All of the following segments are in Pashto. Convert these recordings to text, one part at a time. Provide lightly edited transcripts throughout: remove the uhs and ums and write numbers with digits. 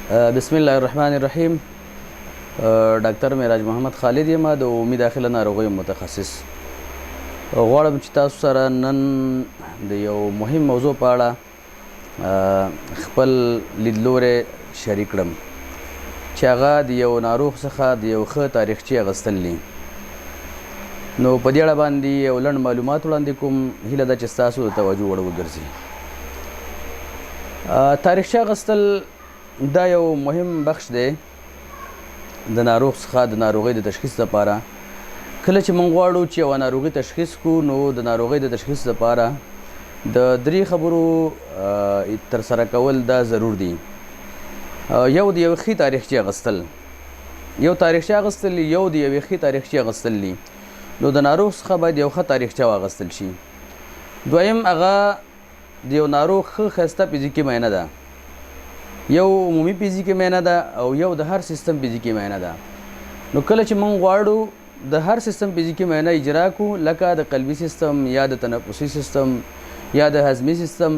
بسم الله الرحمن الرحیم. ډاکټر معراج محمد خالد یم، د عمومي داخله ناروغیو متخصص. غواړم چې تاسو سره نن د یو مهم موضوع په اړه خپل لیدلوری شریک کړم چې هغه د یو ناروغ څخه د یو ښه تاریخچې اخیستل دي. نو په دې اړه باندې یو لنډ معلومات وړاندې کوم، هیله ده چې ستاسو د توجه وړ وګرځي. تاریخچه اخیستل دا یو مهم بخش دی د ناروغ څخه د ناروغۍ د تشخیص لپاره. کله چې موږ غواړو چې یوه ناروغي تشخیص کړو، نو د ناروغۍ د تشخیص لپاره د درې خبرو ترسره کول دا ضرور دي. یو د یوې ښې تاریخچې اخیستل، یو د یوې ښې تاریخچې اخیستل دي. نو د ناروغ څخه باید یو ښه تاریخچه واخیستل شي. دویم هغه د یو ناروغ ښه ښایسته فزیکي معاینه ده. یو عمومي فزیکي معاینه ده او یو د هر سیستم فزیکي معاینه ده. نو کله چې موږ غواړو د هر سیستم فزیکي معاینه اجرا کړو، لکه د قلبي سیستم یا د تنفسي سیستم یا د هضمي سیستم،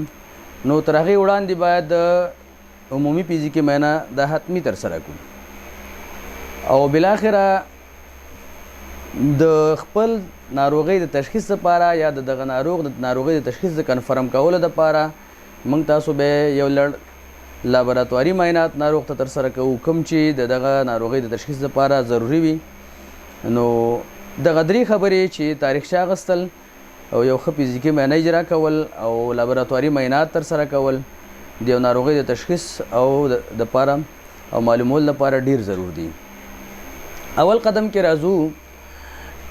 نو تر هغې وړاندې باید د عمومي فزیکي معاینه دا حتمي ترسره کړو. او بالاخره د خپل ناروغۍ د تشخیص لپاره یا د دغه ناروغ د ناروغۍ د تشخیص د کنفرم کولو لپاره موږ تاسو به یو لړ لابراتواري معاینات ناروغ ته ترسره کوو، کوم چې د دغه ناروغۍ د تشخیص لپاره ضروري وي. نو دغه درې خبرې چې تاریخچه اخیستل او یو ښه فزیکي معاینه اجرا کول او لابراتواري معاینات ترسره کول د یو ناروغۍ د تشخیص او دپاره او معلومولو لپاره ډیر ضرور دي. اول قدم کې راځو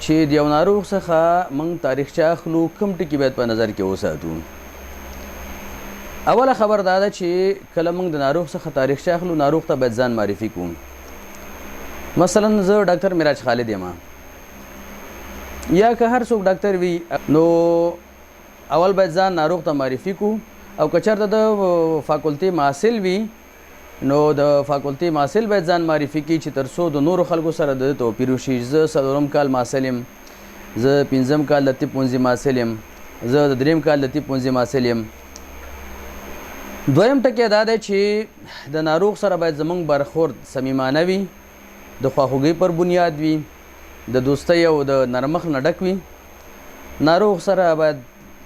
چې د یو ناروغ څخه موږ تاریخچه اخلو، کوم ټکي باید په نظر کې وساتو. اوله خبر دا ده چې کله موږ د ناروغ څخه تاریخچه اخلو، ناروغ ته باید ځان معرفي کوو. مثلا زه ډاکټر معراج خالد یم، یا که هر څوک ډاکټر وي، نو اول باید ځان ناروغ ته معرفي کوو. او که چېرته د فاکولټي محصل وي، نو د فاکولټي محصل باید ځان معرفي کړي چې تر څو د نورو خلکو سره د توپیر وشي. زه 4 کال محصل یم، زه 5 کال د طب پوهنځي محصل یم، زه د 3 کال د طب پوهنځي محصل یم. دویم ټکی دا دی چې د ناروغ سره باید زموږ برخورد صمیمانه وي، د خواخوږۍ پر بنیاد وي، د دوستۍ او د نرمښت نه ډک وي. ناروغ سره باید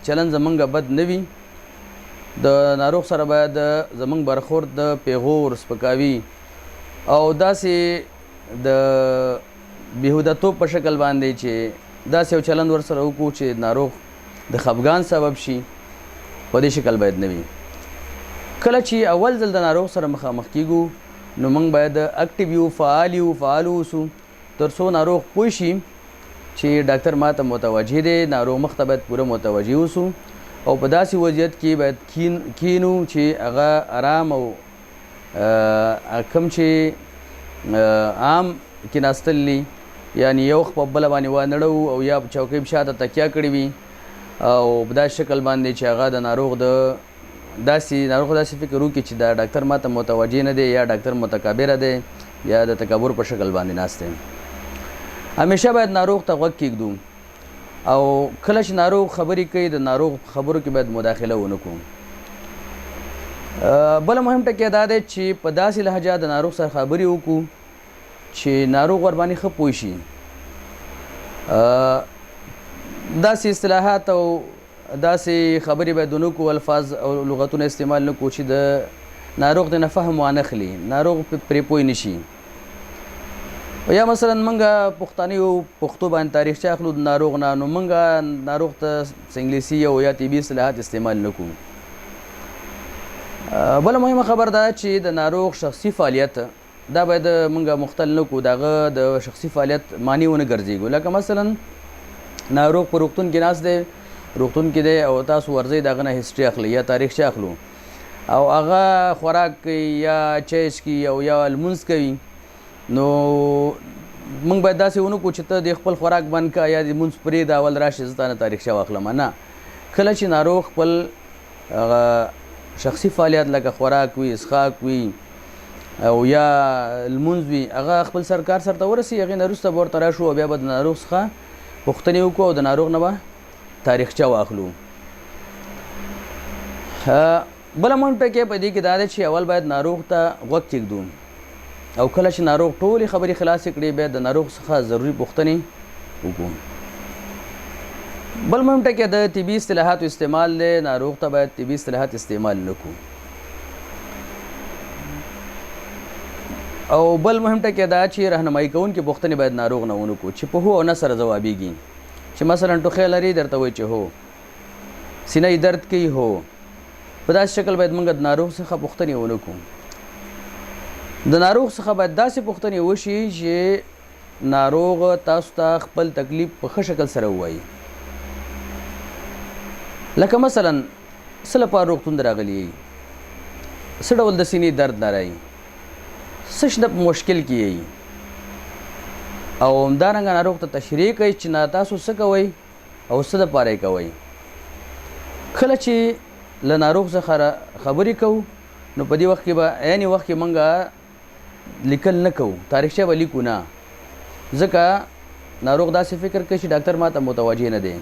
چلند زموږ بد نه وي. د ناروغ سره باید زموږ برخورد د پیغور، سپکاوي او داسې د بېهوده‌توب په شکل باندې چې داسې یو چلند ورسره وکړو چې ناروغ د خفګان سبب شي، په دې شکل باید نه وي. کله چې اول ځل د ناروغ سره مخامخ کیږو، نو موږ باید اکټیو یو، فعال اوسو، تر څو ناروغ پوه شي چې ډاکټر ماته متوجه دی. ناروغ مخ ته باید پوره متوجه اوسو او په داسې وضعیت کې باید کینو چې هغه آرام او کوم چې عام کیناستل دي، یعنی یو خ په بله باندې وانړو او یا په چوکۍ په شاته تکیه کړې وي، او په داسې شکل باندې چې هغه د ناروغ داسې فکر وکړي چې دا ډاکټر ماته متوجه نه دی، یا ډاکټر متکبره دی، یا د تکبر په شکل باندې ناست دی. همیشه باید ناروغ ته غوږ کېږدو، او کله چې ناروغ خبرې کوي، د ناروغ خبرو کې باید مداخله ونه کړو. بله مهم ټکی دا دی چې په داسې لهجه د ناروغ سره خبرې وکړو چې ناروغ ورباندې ښه پوه شي. داسې اصطلاحات او داسې خبرې باید ونه کړو، الفاظ او لغتونه استعمال نه کړو چې د ناروغ د نه فهم وانخلي، ناروغ پرې پوه نه شي. یا مثلا موږ پښتانه یو پښتو باندې تاریخچه اخلو د ناروغ نه، نو موږ ناروغ ته انګلیسي او یا طبي اصطلاحات استعمال نه کړو. بله مهمه خبر دا چې د ناروغ شخصي فعالیت دا باید موږ مختل نه کړو، د هغه د شخصي فعالیت معنی ونه ګرځېږو. لکه مثلا ناروغ په روغتون کې ناست دی، روغتون کې دی، او تاسو ورځئ د هغه نه هسټري اخلئ یا تاریخچه اخلو، او هغه خوراک کوي یا چای څښي او یا لمونځ کوي، نو موږ باید داسې ونه کړو چې ته د خپل خوراک بند کړه یا د لمونځ پرېږده، اول راشي زه تا نه تاریخچه واخلم. نه، کله چې ناروغ خپل شخصي فعالیت لکه خوراک وي، څښاک وي او یا لمونځ وي، هغه خپل سرکار سره ته ورسي، هغې نه وروسته به ورته راشو او بیا به د ناروغ څخه پوښتنې وکړو او د ناروغ نه به تاریخچه واخلو. بله مهم ټکی په دې کې دا دی چې اول باید ناروغ ته غوږ کېږدو او کله چې ناروغ ټولې خبرې خلاصې کړي بیا د ناروغ څخه ضروري پوښتنې وکړو. بل مهم ټکی د طبي اصطلاحاتو استعمال دی. ناروغ ته باید طبي اصطلاحات استعمال نه کړو. او بل مهم ټکی دا چې راهنمایي کوونکې پوښتنې باید ناروغ نه ونه کړو چې په هو او نه سره ځوابیږي. چې مثلا ټوخی لري درته وایي چې هو، سینه یې درد کوي هو، په داسې شکل باید موږ د ناروغ څخه پوښتنې ونه کړو. د ناروغ څخه باید داسې پوښتنې وشي چې ناروغ تاسو ته خپل تکلیف په ښه شکل سره ووایي. لکه مثلا څه لپاره روغتون ته راغلي یئ، څه ډول د سینې درد لرئ، څه شته په مشکل کې یئ، او همدارنګه ناروغ ته تشریح کوي چې تاسو څه کوئ او څه دپاره یې کوئ. کله چې له ناروغ څخه خبرې کوو نو په دې وخت کې به عین وخت کې موږ لیکل نه کوو، تاریخچه به لیکو نه، ځکه ناروغ داسې فکر کوي چې ډاکټر ما ته متوجه نه دی.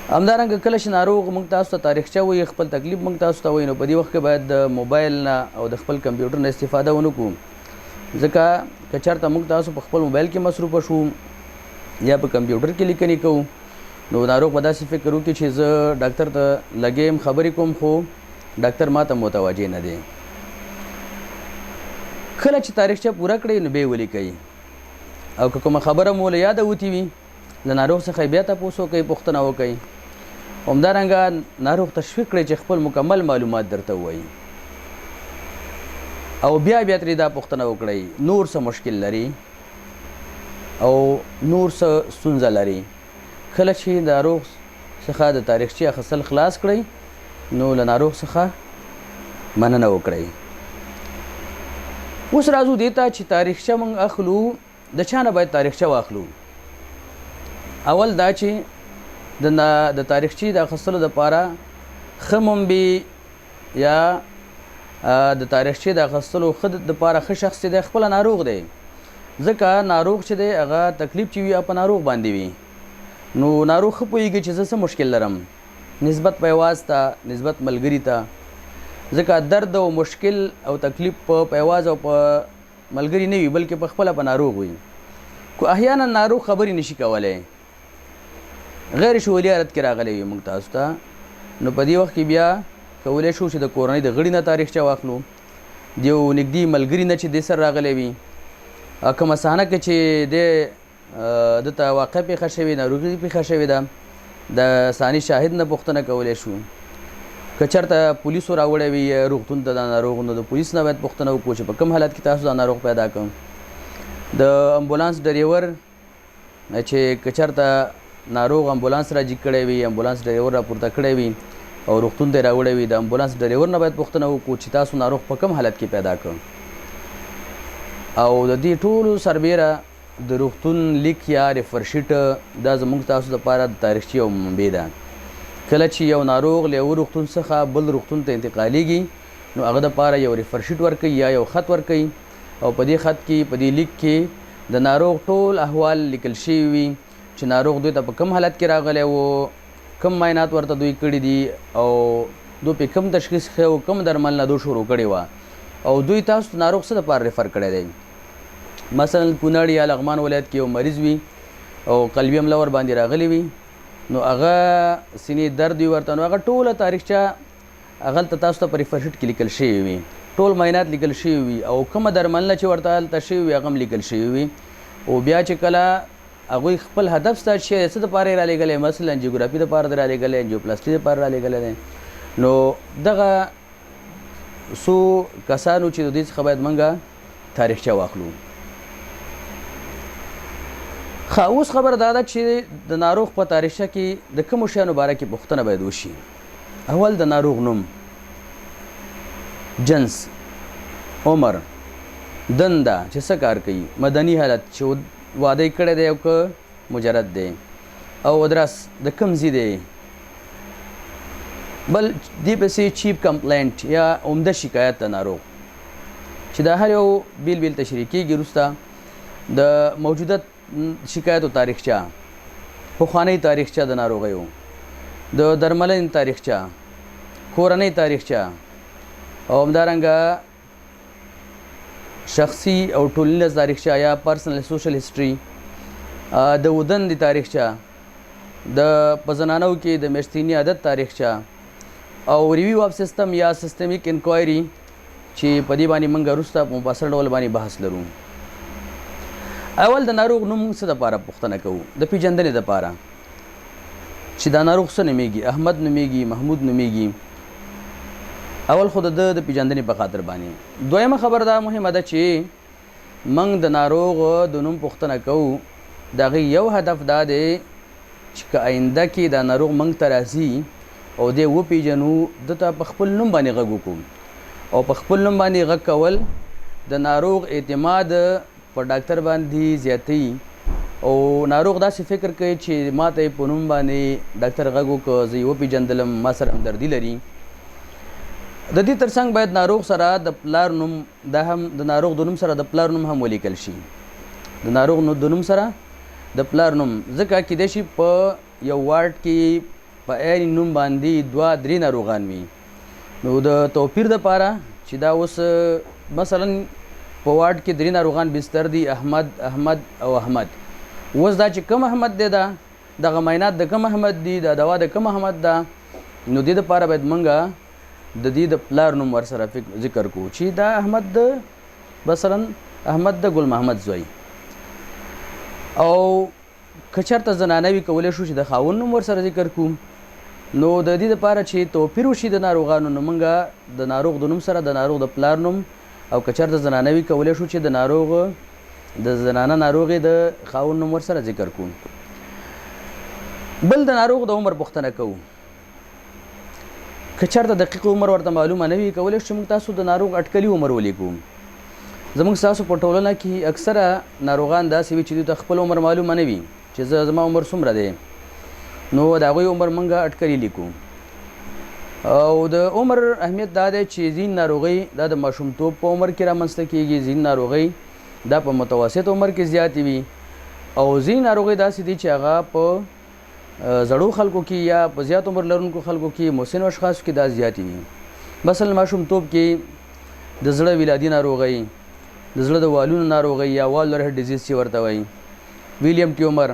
همدارنګه کله چې ناروغ موږ تاسو ته تاریخچه وایي، خپل تکلیف موږ تاسو ته وایي، نو په دې وخت کې باید د موبایل نه او د خپل کمپیوټر نه استفاده ونه کړو، ځکه که چېرته موږ تاسو په خپل موبایل کې مصروفه شو یا په کمپیوټر کې لیکنې کوو نو ناروغ به داسې فکر وکړي چې زه ډاکټر ته لګیم خبرې کوم خو ډاکټر ما ته متوجه نه دی. کله چې تاریخچه پوره کړئ نو بیا یې ولیکئ، او که کومه خبره مو له یاده وتې وي له ناروغ څخه بیا تپوس وکئ، پوښتنه وکئ. همدارنګه ناروغ تشویق کړئ چې خپل مکمل معلومات درته ووایي، او بیا ترې دا پوښتنه وکړئ نور څه مشکل لري او نور څه ستونزه لري. کله چې ناروغ څخه د تاریخچې اخیستل خلاص کړئ نو له ناروغ څخه مننه وکړئ. اوس راځو دې ته چې تاریخچه موږ اخلو، د چا نه باید تاریخچه واخلو؟ اول دا چې د تاریخچې د اخیستلو دپاره ښه منبع یا د تاریخچې د اخیستلو ښه دپاره ښه شخص چې دی خپله ناروغ دی، ځکه ناروغ چې دی هغه تکلیف چې وي په ناروغ باندې وي. نو ناروغ ښه پوهېږي چې زه څه مشکل لرم، نسبت په یواز ته، نسبت ملګري ته، ځکه درد او مشکل او تکلیف په یواز او په ملګري نه وي بلکې په خپله په ناروغ وي. خو احیانا ناروغ خبرې نشي کولی، غیر شعوري حالت کې راغلی وي موږ تاسو ته، نو په دې وخت کې بیا کولی شو چې د کورنۍ د غړي نه تاریخچه واخلو، د یو نږدې ملګري نه چې دې سره راغلی وي، کومه صحنه کې چې دته واقع پیښه شوې، ناروغي پیښه شوې ده، د ثاني شاهد نه پوښتنه کولی شو. که چېرته پولیسو راوړی وي روغتون ته دا ناروغ، نو د پولیس نه باید پوښتنه وکړو چې په کوم حالت کې تاسو دا ناروغ پیدا کړم. د امبولانس ډریور چې که چېرته ناروغ امبولانس را جګ کړی وي، امبولانس ډریور را پورته کړی وي او روغتون ته یې راوړی وي، د امبولانس ډریور نه باید پوښتنه وکړو چې تاسو ناروغ په کوم حالت کې پیدا کړ. او د دې ټولو سربیره د روغتون لیک یا ریفر شیټ دا زموږ تاسو دپاره د تاریخچې یو منبع ده. کله چې یو ناروغ له یو روغتون څخه بل روغتون ته انتقالیږي نو هغه دپاره یو ریفر شیټ ورکوي یا یو خط ورکوي، او په دې خط کې په دې لیک کې د ناروغ ټول احوال لیکل شوي وي چې ناروغ دوی ته په کوم حالت کې راغلی و، کوم معاینات ورته دوی کړي دي، او دوی پې کوم تشخیص ښه و، کوم درملنه دوی شروع کړې وه، او دوی تاسو ته ناروغ څه دپاره ریفر کړی دی. مثلا کونړ یا لغمان ولایت کې یو مریض وي او قلبي حمله ور باندې راغلی وي، نو هغه سینې درد وي ورته، نو هغه ټوله تاریخچه هغلته تاسو ته په ریفر شیټ کې لیکل شوي وي، ټول معاینات لیکل شوي وي، او کومه درملنه چې ورته هلته شوي وي هغه هم لیکل شوي وي. او بیا چې کله هغوی خپل هدف ستا چې څه دپاره یې رالیږلی، مثلا انجیوګرافي دپاره دې رالیږلی، انجیوپلاسټي دپاره رالیږلی دی، نو دغه څو کسانو چې د دوی څخه باید موږ تاریخچه واخلو. ښه، اوس خبره دا ده چې د ناروغ په تاریخچه کې د کومو شیانو باره کې پوښتنه باید وشي. اول د ناروغ نوم، جنس، عمر، دنده چې څه کار کوي، مدني حالت چې واده یې کړی دی او که مجرد دی، او ادرس د کوم ځای دی، بل دې پسې چیف کمپلینټ یا عمده شکایت د ناروغ چې دا هر یو بیل بیل تشریح کېږي. وروسته د موجوده شکایتو تاریخچه، پخوانۍ تاریخچه د ناروغیو، د درملنې تاریخچه، کورنۍ تاریخچه او همدارنګه شخصي او ټولنیزه تاریخچه یا پرسنل سوشل هسټري د ودن د تاریخچه د په زنانو کې د میاشتیني عادت تاریخچه او ریویو اف سیستم یا سیستمیک انکوایري چې په دې باندې موږ وروسته په مفصل ډول باندې بحث لرو. اول د ناروغ نوم موږ څه دپاره پوښتنه کوو د پیژندنې دپاره چې دا ناروغ څه نومیږي، احمد نومیږي، محمود نومیږي. اول خو د پیژندنې په خاطر باندې. دویمه خبر دا مهمه ده چې موږ د ناروغ د نوم پوښتنه کوو، د هغې یو هدف دا دی چې که آینده کې دا ناروغ موږ ته راځي او دی وپېژنو، ده ته په خپل نوم باندې غږ وکړو او په خپل نوم باندې غږ کول د ناروغ اعتماد په ډاکټر باندې زیاتوي او ناروغ داسې فکر کوي چې ما ته یې په نوم باندې ډاکټر غږ وکړ، زه یې وپېژندلم، ما سره همدردي لري. د دې ترڅنګ باید ناروغ سره د پلار نوم دا هم د ناروغ د نوم سره د پلار نوم هم ولیکل شي. د ناروغ د نوم سره د پلار نوم، ځکه کیدای شي په یو وارډ کې په عین نوم باندې 2-3 ناروغان وي. نو د توپیر دپاره چې دا اوس مثلا په وارډ کې 3 ناروغان بستر دي، احمد او احمد. اوس دا چې کوم احمد دی، دغه معاینات د کوم احمد دي، دا دوا د کوم احمد ده، نو دې دپاره باید موږ د دې د پلار نوم ورسره ذکر کوو چې دا احمد د مثلا احمد د ګل محمد زوی. او که چېرته زنانه وي کولی شو چې د خاوند نوم ورسره ذکر کوو. نو د دې دپاره چې توپیر وشي د ناروغانو، نو موږ د ناروغ د نوم سره د ناروغ د پلار نوم، او که چېرته زنانه وي کولی شو چې د ناروغ د زنانه ناروغې د خاوند نوم ورسره ذکر کوو. بل د ناروغ د عمر پوښتنه کوو. که چېرته دقیق عمر ورته معلومه نه وي، کولی شو چې موږ تاسو د ناروغ اټکلي عمر ولیکو. زموږ ستاسو په ټولنه کې اکثره ناروغان داسې وي چې دوی ته خپل عمر معلومه نه وي چې زما عمر څومره دی، نو د هغوی عمر موږ اټکلي لیکو. او د عمر اهمیت دا دی چې ځینې ناروغۍ دا د ماشومتوب په عمر کې رامنځته کېږي، ځینې ناروغۍ دا په متوسط عمر کې زیاتې وي، او ځینې ناروغۍ داسې دي چې هغه په زړو خلکو کې یا په زیات عمر لرونکو خلکو کې، محسنو اشخاصو کې دا زیاتې وي. مثلا ماشومتوب کې د زړه ولادي ناروغۍ، د زړه د والونو ناروغۍ یا والر هډ ډیزیز چې ورته وایي، ویلیم ټیومر،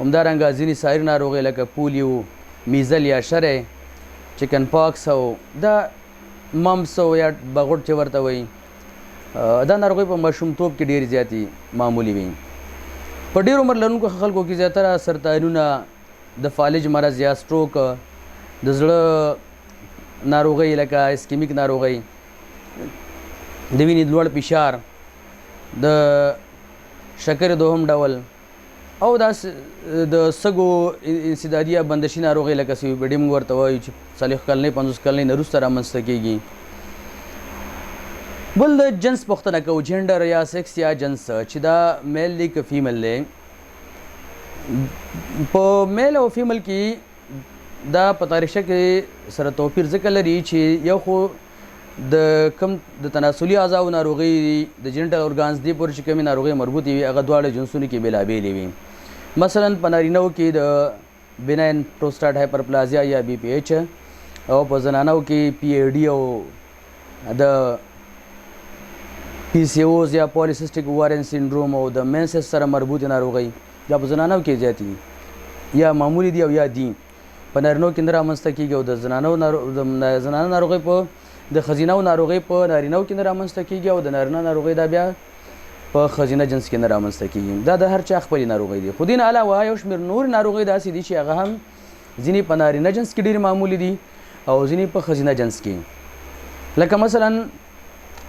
همدارنګه ځینې سایر ناروغۍ لکه پولیو، میزل یا شرع، چکن پاکس او دا ممس او یا بغوټ چې ورته وایي، دا ناروغۍ په ماشومتوب کې ډېرې زیاتې معمولي وي. په ډېر عمر لرونکو خلکو کې زیاتره سرطانونه، د فالج مرض یا سټروک، د زړه ناروغۍ لکه اسکیمیک ناروغۍ، د وینې لوړ فشار، د شکر دوهم ډول، او دا د سږو انسدادي یا بندشي ناروغۍ لکه COPD موږ ورته وایو چې 40 کلنۍ 50 کلنۍ نه وروسته رامنځته کېږي. بل د جنس پوښتنه کوو، جنډر یا سیکس یا جنس، چې دا میل دی که فیمیل دی. په میل او فیمیل کې دا په تاریخچه کې سره توپیر ځکه لري چې یو خو د کم د تناسلي اعضاو ناروغۍ د جینیټل اورګانز دې پورې چې کومې ناروغۍ مربوطې وي هغه دواړه جنسونو کې بېلابېلې وي. مثلا په نارینهو کې د بیناین پروسټاټ هایپرپلازیا یا BPH، او په زنانو کې PID او د PCOS یا پولیسیسټیک اووارین سینډروم او د مینسس سره مربوطې ناروغۍ یا په زنانو کې زیاتې دي یا معمولي دي او یا دي. په نارینهو کې نه رامنځته کېږي او د زنانو ناروغۍ په د ښځینهو ناروغۍ په نارینهو کې نه رامنځته کېږي او د نارینه ناروغۍ دا بیا په ښځینه جنس کې نه رامنځته کېږي. دا د هر چا خپلې ناروغۍ دي. خو دې نه علاوه یو شمېر نور ناروغۍ داسې دي چې هغه هم ځینې په نارینه جنس کې ډېرې معمولي دي او ځینې په ښځینه جنس کې. لکه مثلا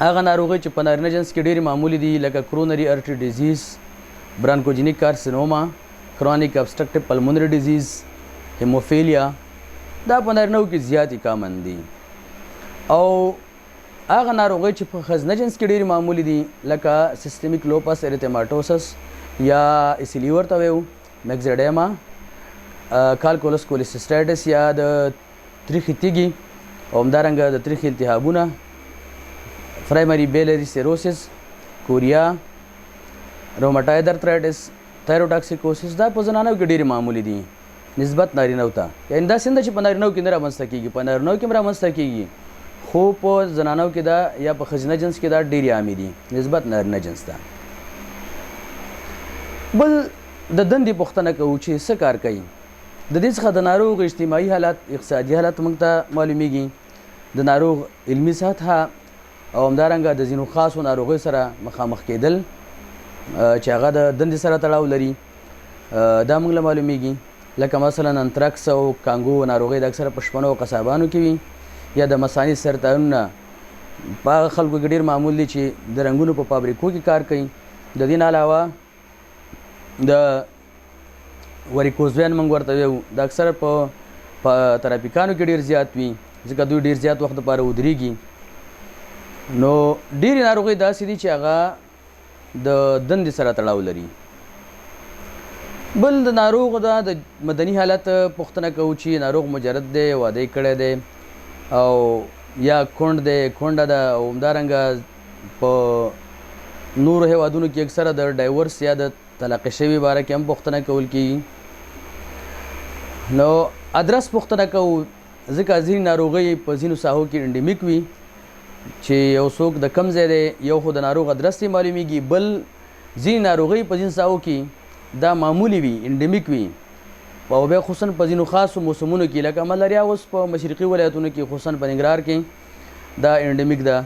هغه ناروغۍ چې په نارینه جنس کې ډېرې معمولي دي لکه کرونري ارټري ډیزیز، برانکوجینیک کارسینوما، کرونیک ابسټرکټیو پلمونري ډیزیز، هیموفیلیا، دا په نارینهو کې زیاتې کامن دي. او هغه ناروغۍ چې په ښځینه جنس کې ډېرې معمولي دي لکه سیستمیک لوپس اریتیماټوسس یا اسیلي ورته وایو، میکزیډیما، کالکولس کولیسیسټایټس یا د تریخي تیږې او همدارنګه د تریخي التهابونه، پرایمري بیلري سیروسس، کوریا، روماټاید ارترایټس، تایروټاکسیکوسس، دا په زنانو کې ډېرې معمولي دي. نسبت نارینهو ته، یعنې داسې نه ده چې په نارینهو کې نه رامنځته کېږي، په نارینهو کې هم رامنځته کېږي، خو په زنانو کې دا یا په ښځینه جنس کې دا ډېرې عامې دي نسبت نارینه جنس ته. بل د دندې پوښتنه کوو چې څه کار کوي. د دې څخه د ناروغ اجتماعي حالت، اقتصادي حالت موږ ته معلومیږي، د ناروغ علمي سطحه او همدارنګه د ځینو خاصو ناروغیو سره مخامخ کېدل چې هغه د دندې سره تړاو لري دا موږ له معلومیږي. لکه مثلا انترکس او کانګو ناروغۍ د اکثره په شپنو او قصابانو کې وي، یا د مثانې سرطانونه په هغه خلکو کې ډېر معمول دي چې د رنګونو په فابریکو کې کار کوي. د دې نه علاوه د وریکوز وین موږ ورته ویو د اکثره په ترافیکانو کې ډېر زیات وي، ځکه دوی ډېر زیات وخت لپاره ودرېږي. نو ډېرې ناروغۍ داسې دي چې هغه د دندې سره تړاو لري. بل د ناروغ د مدني حالت پوښتنه کوو چې ناروغ مجرد دی، واده یې کړی دی او یا کونډ دی، کونډه ده، او همدارنګه په نورو هیوادونو کې اکثره د ډایورس یا د طلاق شوي باره کې هم پوښتنه کول کېږي. نو ادرس پوښتنه کوو، ځکه ځینې ناروغۍ په ځینو ساحو کې انډیمیک وي چې یو څوک د کم ځای دی، یو خو د ناروغ ادرس یې معلومیږي، بل ځینې ناروغۍ په ځینو ساحو کې دا معمولی وي، انډیمیک وي، او بیا خصوصا په ځینو خاصو موسمونو کې لکه ملاریا اوس په مشرقي ولایتونو کې خصوصا په ننګرهار کې دا انډیمیک ده،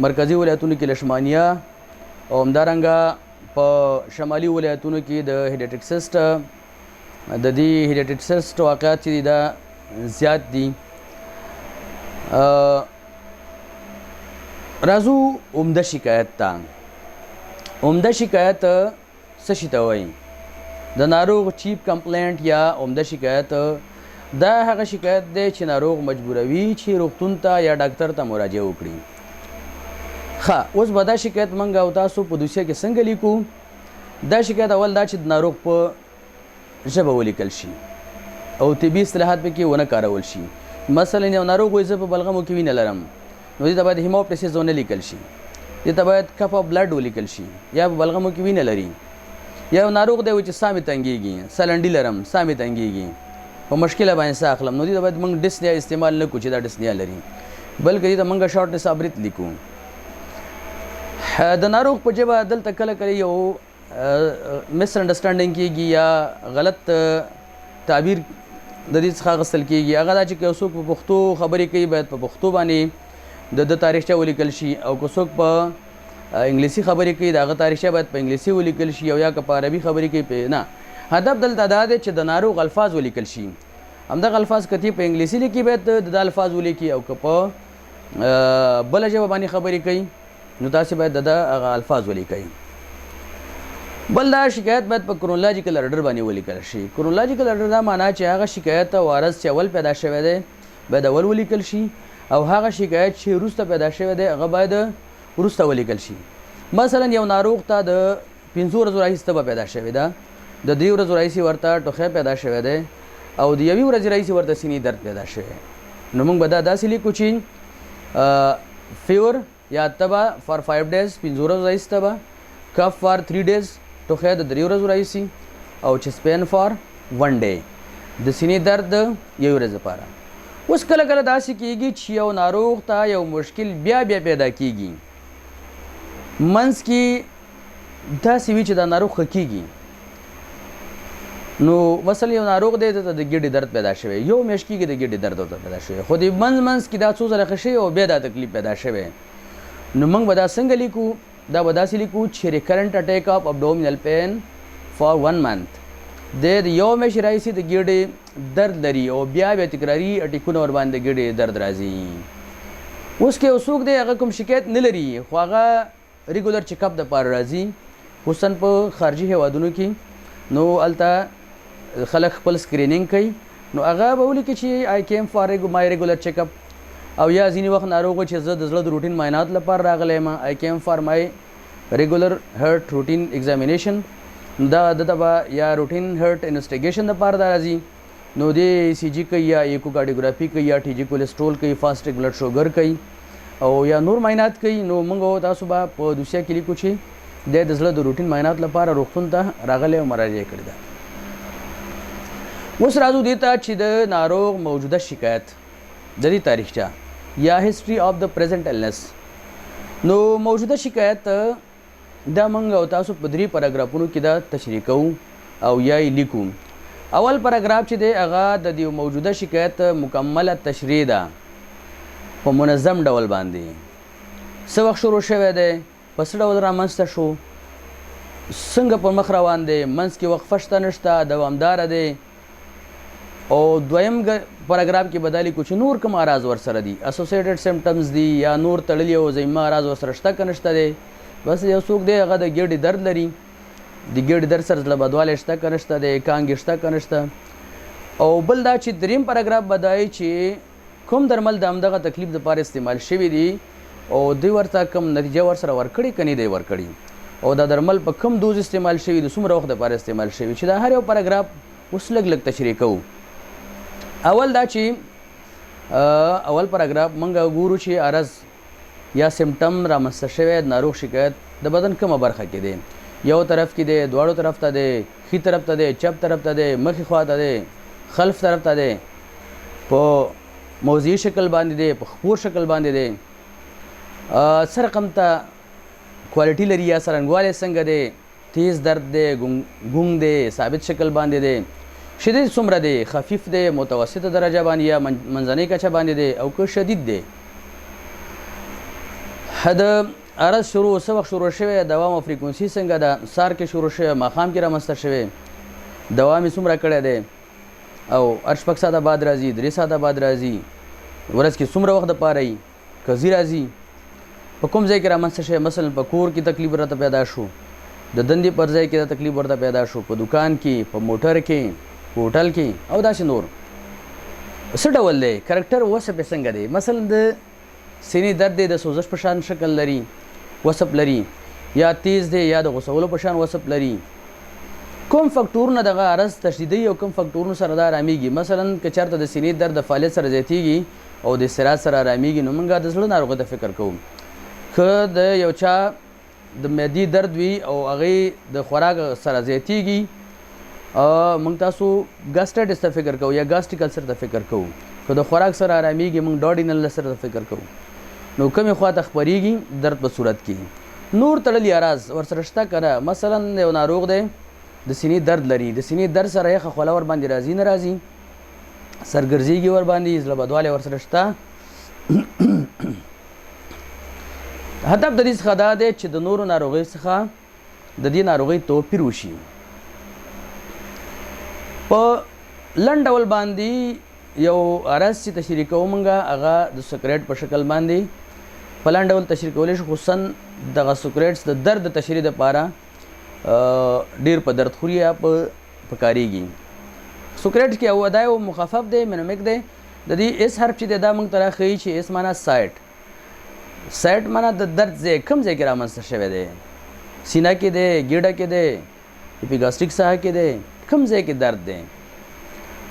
مرکزي ولایتونو کې لشمانیا او همدارنګه په شمالي ولایتونو کې د هیډیټک سیسټ د دې هیډیټک سیسټ واقعات چې دا زیات دي. راځو عمده شکایت ته. عمده شکایت څه شي ته وایي؟ د ناروغ چیپ کمپلینټ یا عمده شکایت دا هغه شکایت دی چې ناروغ مجبوروي چې روغتون ته یا ډاکټر ته مراجعه وکړي. ښه، اوس به دا شکایت موږ او تاسو په دوسیه کې څنګه لیکو؟ دا شکایت اول دا چې د ناروغ په ژبه ولیکل شي او طبي اصطلاحات پکې ونه کارول شي. مثلا یو ناروغ وایي زه په بلغمو کې وینه لرم، نو دې ته باید هیموپټسیس ونه لیکل شي، دې ته باید کپ اف بلډ ولیکل شي، یا په بلغمو کې وینه لري. یا ناروغ دی چې ساه مې تنګېږي، سلنډي لرم، ساه مې تنګېږي، په مشکله باندې ساه اخلم، نو دې ته باید موږ ډسنیا استعمال نه کړو چې دا ډسنیا لري، بلکې دې ته موږ شارټنس اف بریث لیکو. د ناروغ په ژبه دلته کله کله یو مس انډرسټانډینګ کېږي یا غلط تعبیر د دې څخه اخیستل کېږي. هغه دا چې که څوک په پښتو خبرې کوي باید په پښتو باندې د تاریخچه ولیکل شي، او که څوک په انګلیسي خبرې کوي د هغه تاریخچه باید په انګلیسي ولیکل شي، او یا که په عربي خبرې کوي په نه. هدف دلته دا دی چې د ناروغ الفاظ ولیکل شي. همدغه الفاظ که تی په انګلیسي لیکي باید د الفاظ ولیکي، او که په بله ژبه باندې خبرې کوي نو تاسې باید د هغه الفاظ ولیکئ. بل دا شکایت باید په کرونولوژیکل ارډر باندې ولیکل شي. کرونولوژیکل ارډر دا معنا چې هغه شکایت وارث چې اول پیدا شوی دی باید اول ولیکل شي، او هغه شکایت چې وروسته پیدا شوی دی هغه باید وروسته ولیکل شي. مثلا یو ناروغ ته د 5 ورځو راهیسې تبه پیدا شوې ده، د 2 ورځو راهیسې ورته ټوخی پیدا شوی دی، او د 1 ورځې راهیسې ورته سینې درد پیدا شوی، نو موږ به دا داسې لیکو چې فیور یا تبه فار 5 days 5 ورځو راهیسې تبه، کف فار 3 days ټوخی د 3 ورځو راهیسې، او چست پین فار 1 day د سینې درد د 1 ورځ لپاره. اوس کله کله داسې کېږي چې یو ناروغ ته یو مشکل بیا پیدا کېږي، منځ کې داسې وي چې دا ناروغ ښه کېږي. نو مثلا یو ناروغ دی ته د ګیډې درد پیدا شوی، یو میاشت کېږي د ګیډې درد ورته پیدا شوی، خو د منځ کې دا څو ځله ښه شوی او بیا دا تکلیف پیدا شوی. نو موږ به دا څنګه لیکو؟ دا به داسې لیکو چې ریکرنټ اټیک اف ابډومینل پین فار 1 month، د یو میاشت راهیسې د ګیډې درد لري او بیا تکراري اټیکونه ورباندې د ګیډې درد راځي. اوس که یو څوک دی هغه کوم شکایت نه لري، خو هغه ریګولر چیک اپ دپاره راځي، خصوصا په خارجي هیوادونو کې، نو هلته خلک خپل سکرینینګ کوي، نو هغه به ولیکي چې آی کیم فار مای ریګولر چیک اپ، او یا ځینې وخت ناروغ چې زه د زړه د روټین معاینات لپاره راغلی یم، آی کیم فار مای ریګولر هرټ روټین ایگزامینیشن، دا دته به یا روټین هرټ انویسټیګیشن دپاره دا راځي، نو دی سی جی کوي یا ایکوکارډیوګرافي کوي یا ټي جي کولیسټرول کوي، فاسټیک بلډ شوګر کوي، او یا نور معاینات کوي. نو موږ تاسو به په دوسیه کې لیکو چې د زړه د روټین معاینات لپاره روغتون ته راغلی او مراجعه کړې ده. اوس راځو دې ته چې د ناروغ موجوده شکایت د دې تاریخچه یا هیسټري اف د پریزنټ النس. نو موجوده شکایت دا موږ او تاسو په 3 پاراګرافونو کې دا تشریح کوو او یا یې لیکو. اول پاراګراف چې دی هغه د دې موجوده شکایت مکمله تشریح ده په منظم ډول باندې. څه وخت شروع شوی دی، په څه ډول رامنځته شو، څنګه په مخ روان دی، منځ کې وقفه شته نشته، دوامداره دی. او دویم پاراګراف کې بدالي کو چې نور کوم اعراض ورسره دي، اسوسییټډ سمپټمز دي یا نور تړلي او زیمه اعراض ورسره شته که نشته دی. بس یو څوک دی هغه د ګیډې درد لري، د ګیډې درد سره زړه بدوالی شته که نشته دی، کانګې شته که نشته. او بل دا چې دریم پاراګراف بدایي چې کوم درمل د همدغه تکلیف دپاره استعمال شوي دي او دوی ورته کوم نتیجه ورسره ورکړي که نه دی ورکړي، او دا درمل په کوم دوز استعمال شوي دي، څومره وخت دپاره استعمال شوي، چې دا هر یو پاراګراف اوس لږ لږ تشریح کوو. اول دا چې اول پاراګراف موږ ګورو چې عرض یا سمټم رامنځته شوی د ناروغ شکایت د بدن کومه برخه کې دی، یو طرف کې دی، دواړو طرف ته دی، ښي طرف ته دی، چپ طرف ته دی، مخې خوا ته دی، خلف طرف ته دی، په موضعي شکل باندې دی، په خپور شکل باندې دی، څه رقم ته کوالټي لري یا څرنګوالی څنګه دی، تیز درد دی، ګونګ دی، ثابت شکل باندې دی، شدید څومره دی، خفیف دی، متوسطه درجه باندې یا منځنۍ کچه باندې دی، او که شدید دی. د عرض شروع څه وخت شروع شوی، دوام او فریکونسي څنګه ده، سهار کې شروع شوی، ماښام کې رامنځته شوی، دوام یې څومره کړی دی، او 8 ساعته بعد راځي، 3 ساعته بعد راځي، ورځ کې څومره وخت دپاره یي، قضي راځي، په کوم ځای کې رامنځته شوی، مثلا په کور کې تکلیف ورته پیدا شو، د دندې پر ځای کې دا تکلیف ورته پیدا شو، په دکان کې، په موټر کې، په هوټل کې، او داسې نور. څه ډول دی، کرکټر وصف یې څنګه دی، مثلا د سینې درد دی، د سوزش په شان شکل لري، وصف لري، یا تیز دی یا د غوڅولو په شان وصف لري. کوم فکټورونه دغه عرض تشدیدوي او کوم فکټورونو سره دا آرامیږي. مثلا که چېرته د سینې درد د فعالیت سره زیاتیږي او د استراحت سره آرامیږي، نو موږ د زړه ناروغۍ ته فکر کوو. که د یو چا د معدې درد وي او هغې د خوراک سره زیاتیږي، موږ تاسو ګاسټرایټس ته فکر کوو یا ګاسټریک السر ته فکر کوو. که د خوراک سره آرامیږي، موږ ډاډینل السر ته فکر کوو. نو کومې خوا ته خپریږي، درد په صورت کې. نور تړلي اعراض ورسره شته که نه، مثلا یو ناروغ دی د سینې درد لري، د سینې درد سره یخه خوله ورباندې راځي نه راځي، سرګرځېږي ورباندې، زړه بدوالی ورسره شته. هدف د دې څخه دا دی چې د نورو ناروغیو څخه د دې ناروغۍ توپیر وشي. په لنډ ډول باندې یو عرض چې تشریح کوو موږ هغه د سکریټ په شکل باندې په لنډ ډول تشریح کولی شو، خصوصا دغه سکریټس د درد د تشریح دپاره ډېر په درد خوري یا په کارېږي. سکریټ کې یو دا یو مخفف دی، مینومیک دی. د دې اس حرف چې دی دا موږ ته راښیي چې اس معنا سایټ، سایټ معنا د درد ځای، کوم ځای کې رامنځته شوی دی، سینه کې دی، ګیډه کې دی، اپیګاسټریک ساحه کې دی، کوم ځای کې درد دی.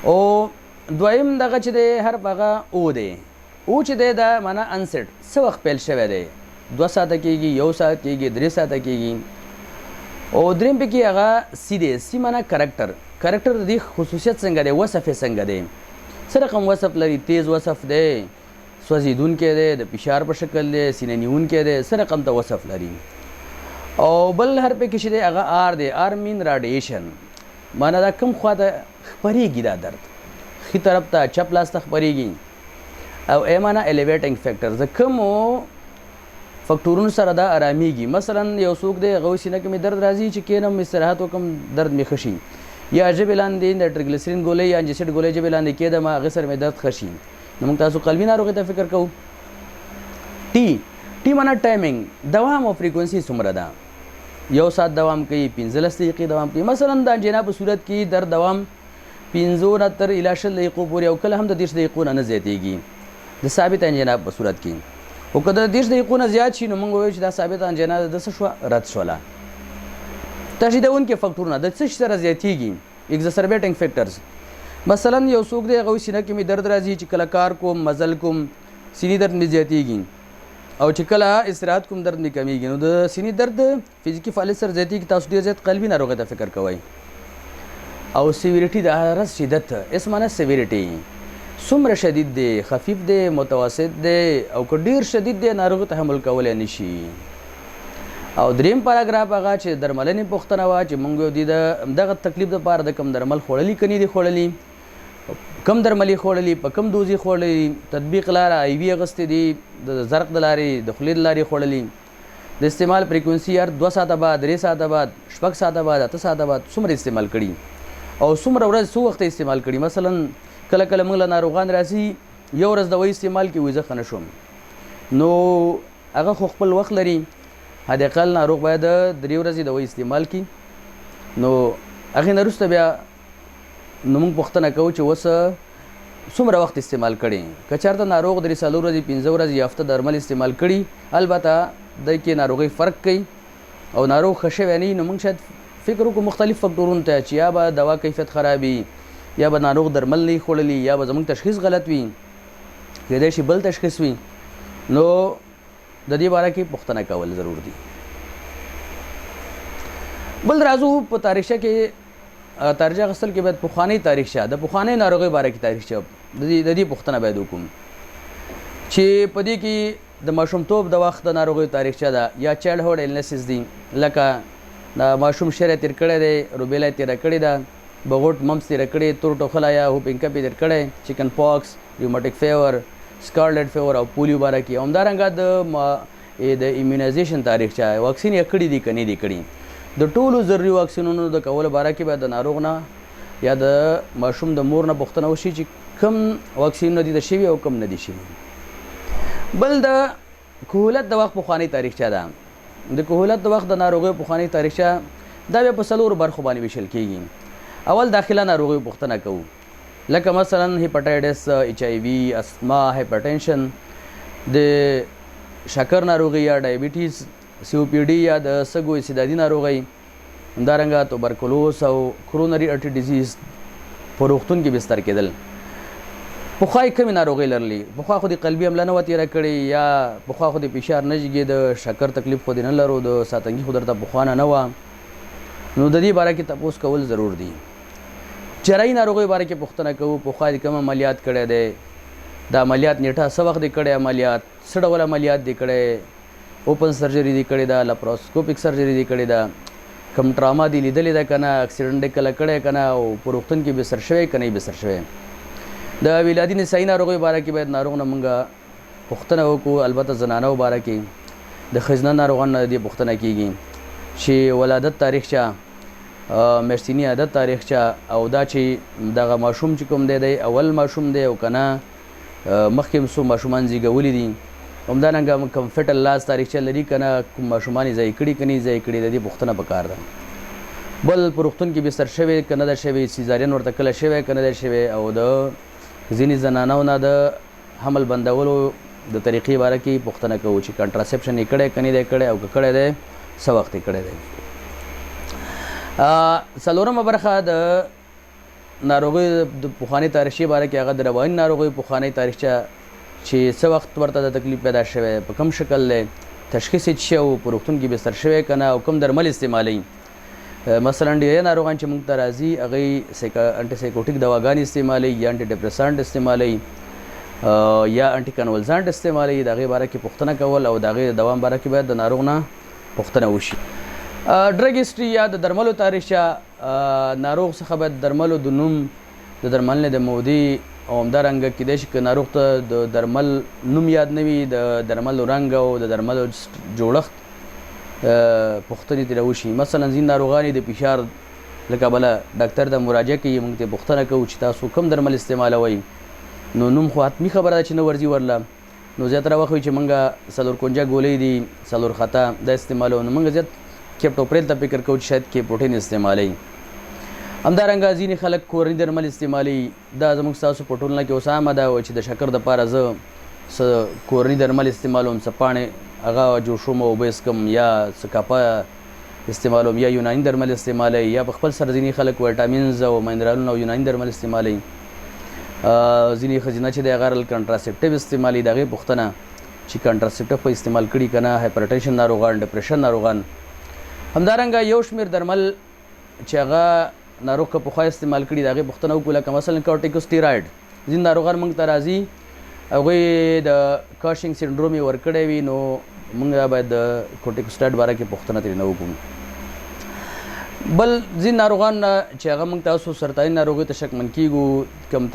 او دویم دغه چې دی حرف هغه او دی. او چې دی دا معنا انسیټ، څه وخت پیل شوی دی، 2 ساعته کېږي، 1 ساعت کېږي، 3 ساعته کېږي. او دریم پکې هغه سی دی، سی معنا کرکټر. کرکټر د دې خصوصیت څنګه دی، وصف یې څنګه دی، څه رقم وصف لري، تیز وصف دی، سوځېدونکی دی، د فشار په شکل دی، سینه نیونکی دی، څه رقم ته وصف لري. او بل هر پکې چې دی هغه آر دی. آر مین راډیشن، معنا دا کوم خوا ته خپریږي دا درد، ښي طرف ته، چپ لاس ته خپریږي. او ای معنا الیویټنګ فیکټر، د کومو فکټورونو سره دا آرامیږي. مثلا یو څوک دی هغه سینه کې مې درد راځي، چې کینم استراحت وکړم درد مې ښه شي، یا ژبې لاندې د ټریګلیسرین ګولۍ یا انجسټ ګولۍ ژبې لاندې کېدم، هغې سره مې درد ښه شي. نو موږ تاسو قلبي ناروغۍ ته فکر کوو. ټي معنا ټایمینګ، دوام او فریکونسي څومره ده، 1 ساعت دوام کوي، 15 دقیقې دوام کوي. مثلا د انجینا په صورت کې درد دوام 15 تر الی 20 دقیقو پورې، او کله هم د 30 دقیقو نه زیاتېږي د ثابت انجینا په صورت کې. او که د 30 دقیقو نه زیات شي، نو موږ وایو چې دا ثابت انجینا د څه شوه، رد شوله. تشدیدونکي فکټورونه د څه شي سره زیاتېږي، ایگزاسربیټنګ فیکټرز. مثلا یو څوک دی هغه سینه کې مې درد راځي، چې کله کار کوم، مزل کوم، سینې درد مې زیاتېږي، او چې کله استراحت کوم درد مې کمیږي. نو د سینې درد فزیکي فعالیت سره زیاتېږي، تاسو ډېر زیات قلبي ناروغۍ ته فکر کوئ. او سیویریټي د حرارت شدت اس معنی سیویریټي څومره شدید دی خفیف دی متوسط دی او که ډیر شدید دی ناروغ تحمل کولی نشي او دریم پاراګراف هغه چې درملنې پوښتنه وه چې موږ د دغه تکلیف دپاره د کم درمل خوړلي که نه دي خوړلي کم درمل یې خوړلي په کم دوز یې خوړلي تطبیق لاره آی وي اخیستې دي د زرق د لارې د خولې د لارې خوړلي د استعمال فریکونسي هر 2 ساعته بعد 3 ساعته بعد 6 ساعته بعد 8 ساعته بعد څومره استعمال کړي او څومره ورځ څو وخت استعمال کړي مثلا کله کله موږ له ناروغان راځي یو ورځ دوايي استعمال کړي وایي زه ښه نه شوم نو هغه خو خپل وخت لري حداقل ناروغ باید 3 ورځې دوايي استعمال کړي نو هغې نه وروسته بیا نو موږ پوښتنه کوو چې اوس څومره وخت استعمال کړي که چېرته ناروغ 3 ورځې 5 ورځې یا هفته درمل استعمال کړي البته دی کې ناروغۍ فرق کوي او ناروغ ښه شوی نه وي نو موږ شاید فکر وکړو مختلف فکټورونو ته چې یا به دوا کیفیت خرابي یا به ناروغ درمل نه خوړلي یا به زموږ تشخیص غلط وي کیدای شي بل تشخیص وي نو د دې باره کې پوښتنه کول ضرور دي بل راځو په تاریخچه کې تاریخچه اخیستل کې باید پخوانۍ تاریخچه د پخوانۍ ناروغۍ باره کې تاریخچه د دې پوښتنه باید وکړو چې په دې کې د ماشومتوب د وخت د ناروغیو تاریخچه ده یا چایلډ هوډ ایلنسز دي لکه د ماشوم شری تیر کړی دی روبیلا تیره کړې ده بغوټ ممس تیره کړې تور ټوخله یا هوپینګ کپ تیر کړی چکن پاکس ریوماټیک فیور سکارلیټ فیور او پولیو باره کې همدارنګه د ایمیونایزیشن تاریخچه واکسین یې کړي دي که نه دي کړي د ټولو ضروري واکسینونو د کولو باره کې باید د ناروغ نه یا د ماشوم د مور نه پوښتنه وشي چې کوم واکسینونه دي د شوي او کوم نه دي شوي بل د کهولت د وخت پخوانۍ تاریخچه ده د کهولت د وخت د ناروغیو پخوانۍ تاریخچه دا بیا په 4 برخو باندې ویشل کېږي اول داخله ناروغیو پوښتنه کوو لکه مثلا هیپاټایټس ایچ آی وي اسما هایپرټینشن د شکر ناروغي یا ډایبیټیز سی او پی ډي یا د سږو استعدادي ناروغۍ همدارنګه توبرکلوس او کرونري ارټري ډیزیز په روغتون کې بستر کېدل پخوا یې کمې ناروغۍ لرلې پخوا خو د قلبي حمله نه وه تېره کړې یا پخوا خو د فشار نه جګېده شکر تکلیف خو دې نه لرو د ساتنګي خو درته پخوا نه وه نو د دې باره کې تپوس کول ضرور دي چرایي ناروغیو باره کې پوښتنه کوو پخوا دې کوم عملیات کړی دی د عملیات نیټه څه وخت دې کړی عملیات څه ډول عملیات دې کړی اوپن سرجري دې کړې ده لپروسکوپیک سرجري دې کړې ده کوم ټراما دې لیدلې ده که نه اکسیډنټ دې کله کړی که نه او په روغتون کې بستر شوی که نه یې بستر شوی د ولادي نسایي ناروغیو باره کې باید ناروغ نه موږ پوښتنه وکړو البته زنانو باره کې د ښځینه ناروغانو نه دې پوښتنه کېږي چې ولادت تاریخچه میاشتیني عادت تاریخچه او دا چې دغه ماشوم چې کوم دی اول ماشوم دی او که نه مخکې څو ماشومان زیږولي دي همدارنګه کوم فټل لاس تاریخچه لري که نه کوم ماشومان یې ضایع کړي که نه یې ضایع کړي د دې پوښتنه پکار ده بل په روغتون کې بستر شوی که نه ده شوی سیزارین ورته کله شوی که نه ده شوی او د ځینې زنانو نه د حمل بندولو د طریقې باره کې پوښتنه کوو چې کنټراسپشن یې کړی که نه دی کړی او که کړی دی څه وخت یې کړی دی څلورمه برخه د ناروغیو د پخوانۍ تاریخچې باره کې هغه د رواني ناروغیو پخوانۍ تاریخچه چې څه وخت ورته د تکلیف پیدا شوی په کوم شکل دی تشخیص یې څه شی و په روغتون کې بستر شوی که نه او کوم درمل استعمالوي مثلا ډېری ناروغان چې موږ ته راځي هغوی انټي سایکوټیک دواګانې استعمالوي یا انټي ډپریسانټ استعمالوي یا انټي کنولزانټ استعمالوي د هغې باره کې پوښتنه کول او د هغې د دوام باره کې باید د ناروغ نه پوښتنه وشي ډرګ هسټري یا د درملو تاریخچه ناروغ څخه باید درملو د نوم د درملنې د مودې او همدارنګه کیدای شي که ناروغ ته د درمل نوم یاد نه وي د درملو رنګ او د درملو جوړښت پوښتنې ترې وشي مثلا ځینې ناروغان د فشار له کبله ډاکټر ته مراجعه کوي موږ ته پوښتنه کوو چې تاسو کوم درمل استعمالوئ نو نوم خو حتمي خبره ده چې نه ورځي ورله نو زیاتره وخت وي چې موږ 4 ګولۍ دي 4 خطا دا استعمالوو نو موږ زیات کیپټوپریل ته فکر کوو چې شاید کیپروټین استعمالوي همدارنګه ځینې خلک کورني درمل استعمالوي دا زموږ ستاسو په ټولنه کې اوس عامه ده چې د شکر دپاره زه څه کورني درمل استعمالوم څه پاڼې هغه جوشوم او اوبه څښم یا څه کاپه استعمالوم یا یوناني درمل استعمالوي یا په خپل سره ځینې خلک وایټامینز او منرالونه او یوناني درمل استعمالوي ځینې ښځینه چې دی هغه کنټراسپټیو استعمالوي د هغې پوښتنه چې کنټراسپټیو خو استعمال کړي که نه هایپرټینشن ناروغان ډپریشن ناروغان همدارنګه یو شمېر درمل چې هغه ناروغ که پخوا استعمال کړي د هغې پوښتنه وکړو لکه مثلا کورټیکوسټیراید ځینې ناروغان موږ ته راځي هغوی د کاشینګ سینډروم یې ورکړی وي نو موږ باید د کورټیکوسټیراید باره کې پوښتنه ترېنه وکړو بل ځینې ناروغان چې هغه موږ تاسو سرطاني ناروغۍ ته شکمن کیږو کوم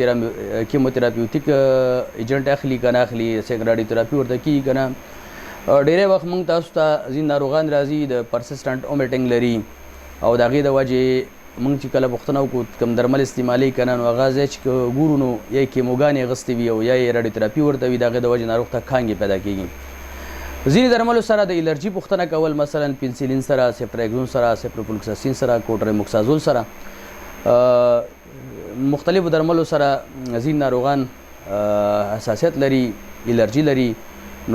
کیموتراپیوتیک ایجنټ اخلي که نه اخلي راډیوتراپي ورته کیږي که نه ډېری وخت موږ تاسو ته ځینې ناروغان راځي د پرسسټنټ اومیټنګ لري او د هغې د وجې موږ چې کله پوښتنه وکړو کوم درمل استعمالوي که نه نو هغه ځای چې ګورو نو یا یې کیموګانې اخیستې وي او یا یې راډیوتراپي ورته وي د هغې د وجې ناروغ ته کانګې پیدا کېږي ځینې درملو سره د الرجي پوښتنه کول مثلا پنسلین سره سپټراکزون سره سپروفلوکساسین سره کوټریموکسازول سره مختلفو درملو سره ځینې ناروغان حساسیت لري الرجي لري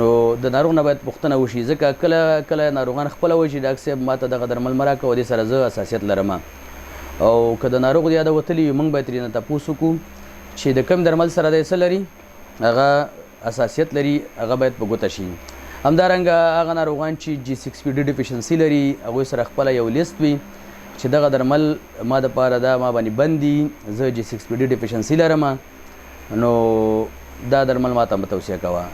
نو د ناروغ نه باید پوښتنه وشي ځکه کله کله ناروغان خپله وایي چې ډاکټر صاحب ما ته دغه درمل مه راکوه دې سره زه حساسیت لرم او که د ناروغ د یاده وتلي وي موږ باید ترېنه تپوس وکړو چې د کوم درمل سره دی څه لري هغه حساسیت لري هغه باید په ګوته شي همدارنګه هغه ناروغان چې G6PD ډیفیشنسي لري هغوی سره خپله یو لیست وي چې دغه درمل ما دپاره دا ما باندې بند دي زه G6PD ډیفیشنسي لرم نو دا درمل ما ته مه توصیه کوه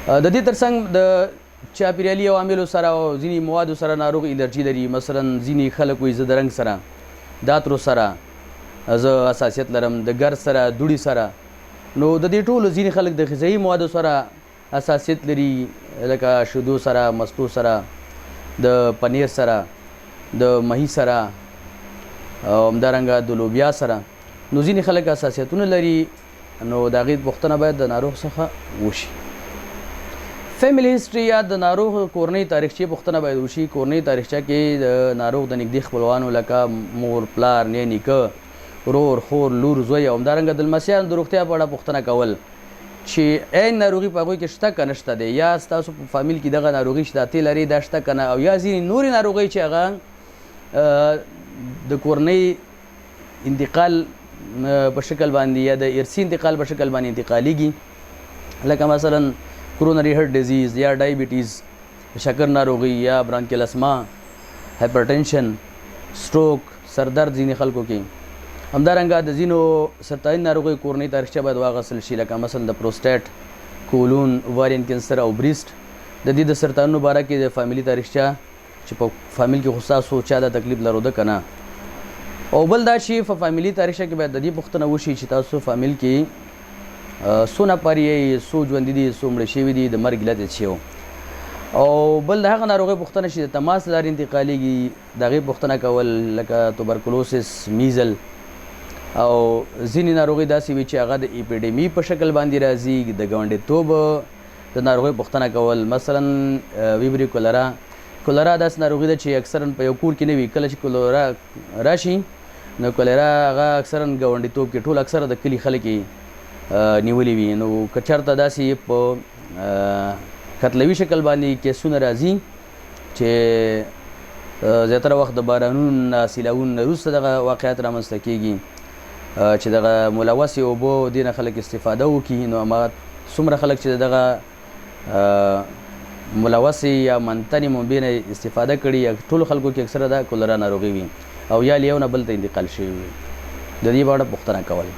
د دې ترڅنګ د چاپیریالي عواملو سره او ځینې موادو سره ناروغ الرجي لري مثلا ځینې خلک وایي زه د رنګ سره د عطرو سره زه حساسیت لرم د ګرد سره دوړي سره نو د دې ټولو ځینې خلک د غذایي موادو سره حساسیت لري لکه شیدو سره مستو سره د پنیر سره د ماهي سره او همدارنګه د لوبیا سره نو ځینې خلک حساسیتونه لري نو د هغې پوښتنه باید د ناروغ څخه وشي فیملی هسټري یا د ناروغ کورنۍ تاریخچې پوښتنه باید وشي کورنۍ تاریخچه کې د ناروغ د نږدې خپلوانو لکه مور پلار نی نیکه ورور خور لور زوی او همدارنګه د لمسیانو د روغتیا په اړه پوښتنه کول چې عین ناروغي په هغوی کې شته که نشته دی یا ستاسو په فامیل کې دغه ناروغي شته تی لري دا شته که نه او یا ځینې نورې ناروغۍ چې هغه د کورنۍ انتقال په شکل باندې یا د ارثي انتقال په شکل باندې انتقالیږي لکه مثلا کرونری هارت ډیزیز یا ډایبیټیز شکر ناروغي یا برانکیل اسما هایپرټنشن سټروک سردرد ځینې خلکو کې همدارنګه د ځینو سرطاني ناروغیو کورنۍ تاریخچه باید واخیستل شي لکه مثلا د پروسټیټ کولون اوارین کینسر او بریسټ د دې د سرطانونو باره کې د فامیلي تاریخچه چې په فامیل کې خو ستاسو چا دا تکلیف لرو که نه او بل دا چې په فامیلي تاریخچه کې باید د دې پوښتنه وشي چې تاسو فامیل کې څو نفر یې څو ژوندي دي څو مړه شوي دي د مرګ علت یې څه و او بل د هغه ناروغۍ پوښتنه چې د تماس له لارې انتقالېږي د هغې پوښتنه کول لکه توبرکلوسس میزل او ځینې ناروغۍ داسې وي چې هغه د اپیډیمي په شکل باندې راځي د ګاونډیتوب د ناروغۍ پوښتنه کول مثلا ویبري کولرا داسې ناروغي ده چې اکثرا په یو کور کې نه وي کله چې کولرا راشي نو کولرا هغه اکثرا ګاونډیتوب کې ټول اکثره د کلي خلک نیولې وي نو که چېرته داسې په قتلوي شکل باندې کیسونه راځي چې زیاتره وخت د بارانونو نه سیلاوونو نه وروسته دغه واقعیت رامنځته کېږي چې دغه ملوثې اوبو دې نه خلک استفاده وکړي نو هماغه څومره خلک چې دغه ملوثې یا منتنې منبع نه استفاده کړي ټولو خلکو کې اکثره دا کولرا ناروغي وي او یا له یو نه بل ته انتقال شوي وي د دې په اړه پوښتنه کول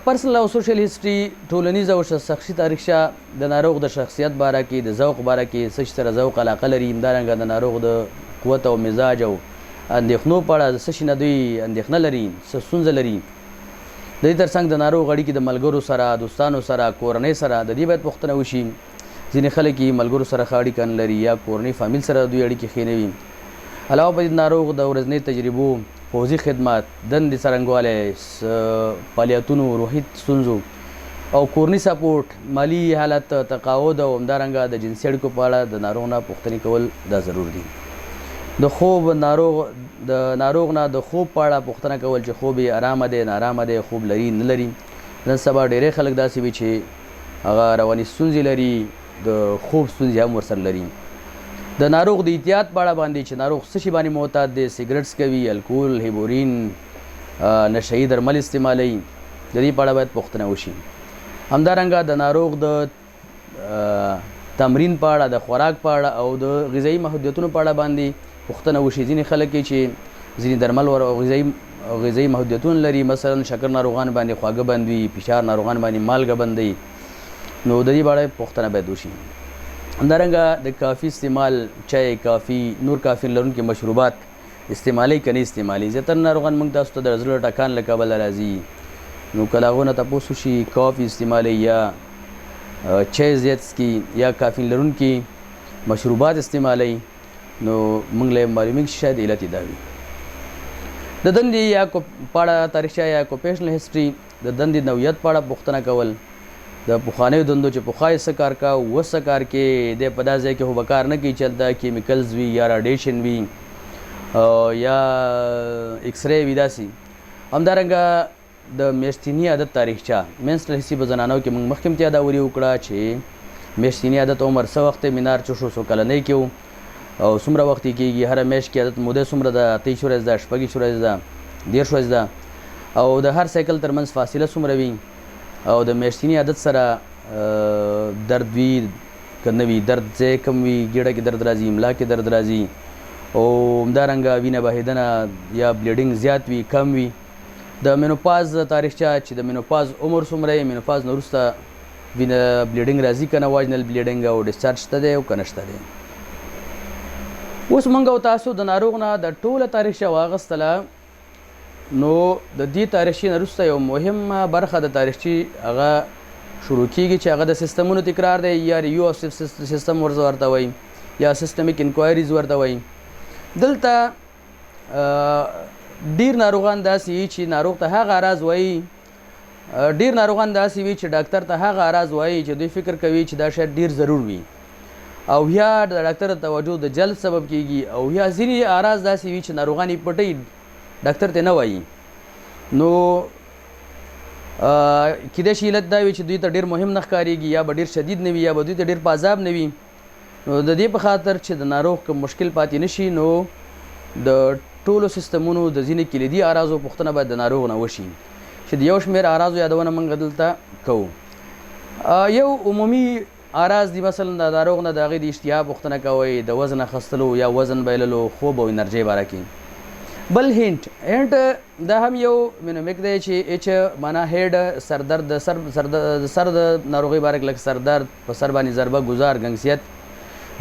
پرسنل او سوشل هسټري ټولنیز او شخصي تاریخچه د ناروغ د شخصیت باره کې د ذوق باره کې څه شي سره ذوق علاقه لري همدارنګه د ناروغ د قوت او مزاج او اندېښنو په اړه څه شي نه دوی اندېښنه لري څه ستونزه لري د دې ترڅنګ د ناروغ اړیکې د ملګرو سره دوستانو سره کورنۍ سره د دې باید پوښتنه وشي ځینې خلک یې ملګرو سره ښه اړیکه نه لري یا کورنۍ فامیل سره دوی اړیکې ښې نه وي علاوه په دې ناروغ د ورځنۍ تجربو پوځي خدمات دندې څرنګوالی فعالیتونو روحي ستونزو او کورني سپورټ مالی حالت تقاعد او همدارنګه د جنسي اړیکو په اړه د ناروغ نه پوښتنې کول دا ضرور دي د خوب ناروغ نه د خوب په اړه پوښتنه کول چې خوب یې ارامه دی نارامه دی خوب لري نه لري نن سبا ډېری خلک داسې وي چې هغه رواني ستونزې لري د خوب ستونزې هم ورسره لري د ناروغ د احتیاط په اړه باندې چې ناروغ څه شي باندې معتاد دی سیګرټس کوي الکول هیبورین نشهیي درمل استعمالوي د دې په اړه باید پوښتنه وشي همدارنګه د ناروغ د تمرین په اړه د خوراک په اړه او د غذایي محدودیتونو په اړه باندې پوښتنه وشي ځینې خلک چې ځینې درمل غذایي محدودیتونه لري، مثلا شکر ناروغان باندې خواږه بند وي، فشار ناروغان باندې مالګه بند وي، نو د دې باندې پوښتنه باید وشي. همدارنګه د کافي استعمال، چای، کافي، نور کافین لرونکي مشروبات استعمالي که نه استعمالي. زیاتره ناروغان موږ تاسو ته د زړه ټکان له کبله راځي، نو که له هغو نه تپوس وشي کافي استعمالي یا چای زیات څکي یا کافین لرونکي مشروبات استعمالي، نو موږ له معلومیږي چې شاید علت یې دا وي. د دندې یا پاړه تاریخچه یا اکوپیشنل هسټري، د دندې نوعیت پاړه پوښتنه کول، د پخوانیو دندو چې پخوا یې څه کار کا اوس څه کار کې دی، په دا ځای کې خو به کار نه کوي چې هلته کیمیکلز وي یا راډیشن وي یا ایکس ری وي داسې. همدارنګه د میاشتیني عادت تاریخچه، منسټرل هسټري په زنانو کې موږ مخکې هم یاداوري وکړه چې میاشتیني عادت عمر څه وخت دی، مینار څه شو، څو کلنۍ کې و او څومره وخت یې کېږي، هره میاشت کې عادت موده څومره ده، 23 ورځې ده، 26 ورځې ده، 13 ورځې ده، او د هر سایکل ترمنځ فاصله څومره وي، او د میاشتیني عادت سره درد وي که نه وي، درد ځای کم وي، ګیډه کې درد راځي، املا کې درد راځي، او همدارنګه وینه بهېدنه یا بلیډینګ زیات وي کم وي. د مینوپاز تاریخچه چې د مینوپاز عمر څومره یې، مینوپاز نه وروسته وینه بلیډینګ راځي که نه، واجنل بلیډینګ او ډسچارج شته دی او که نه شته دی. اوس موږ او تاسو د ناروغ نه د ټوله تاریخچه واخیستله، نو د دې تاریخچې نه وروسته یو مهمه برخه د تاریخچې هغه شروع کېږي چې هغه د سیستمونو تکرار دی یا ریویو اف سیستم ورته وایي یا سیستمیک انکوایریز ورته وایي. دلته ډیر ناروغان داسې وي چې ناروغ ته هغه اراز وایي، ډیر ناروغان داسې وي چې ډاکټر ته هغه اراز وایي چې دوی فکر کوي چې دا شاید ډیر ضرور وي، او یا د ډاکټر توجه د جلب سبب کېږي، او یا ځینې اراز داسې وي چې ناروغان یې پټوي، ډاکټر ته نه وایي. نو کیدای شي علت دا وي چې دوی ته ډېر مهم نه ښکارېږي، یا به ډېر شدید نه وي، یا به دوی ته ډېر په عذاب نه وي. نو د دې په خاطر چې د ناروغ کوم مشکل پاتې نه شي، نو د ټولو سیستمونو د ځینې کلیدي اعراضو پوښتنه باید د ناروغ نه وشي، چې د یو شمېر اعراضو یادونه موږ دلته کوو. یو عمومي اعراض دي، مثلا د ناروغ نه د هغې د اشتها پوښتنه کوئ، د وزن اخیستلو یا وزن بایللو، خوب او انرژۍ باره کې. بل هینټ دا هم یو مینومیک دی چې ایچ معنا هیډ، سردرد، د سر د ناروغۍ باره کې لکه سردرد، په سر باندې ضربه ګزار، ګنګسیت.